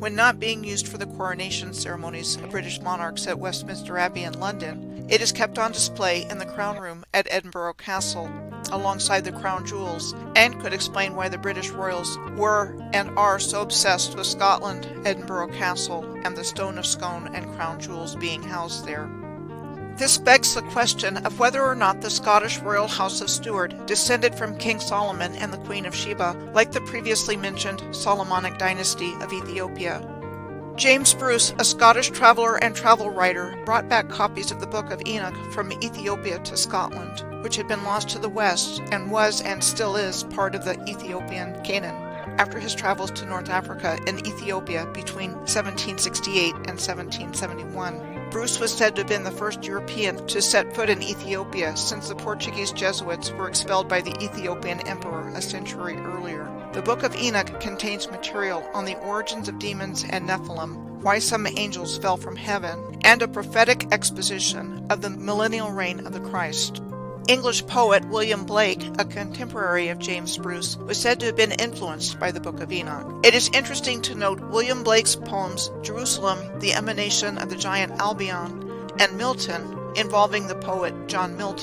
When not being used for the coronation ceremonies of British monarchs at Westminster Abbey in London, it is kept on display in the Crown Room at Edinburgh Castle, alongside the crown jewels, and could explain why the British royals were and are so obsessed with Scotland, Edinburgh Castle, and the Stone of Scone and crown jewels being housed there. This begs the question of whether or not the Scottish royal house of Stuart descended from King Solomon and the Queen of Sheba, like the previously mentioned Solomonic dynasty of Ethiopia. James Bruce, a Scottish traveller and travel writer, brought back copies of the Book of Enoch from Ethiopia to Scotland, which had been lost to the west and was and still is part of the Ethiopian Canaan, after his travels to North Africa and Ethiopia between 1768 and 1771. Bruce was said to have been the first European to set foot in Ethiopia since the Portuguese Jesuits were expelled by the Ethiopian emperor a century earlier. The Book of Enoch contains material on the origins of demons and Nephilim, why some angels fell from heaven, and a prophetic exposition of the millennial reign of the Christ. English poet William Blake, a contemporary of James Bruce, was said to have been influenced by the Book of Enoch. It is interesting to note William Blake's poems Jerusalem, the Emanation of the Giant Albion, and Milton, involving the poet John Milton.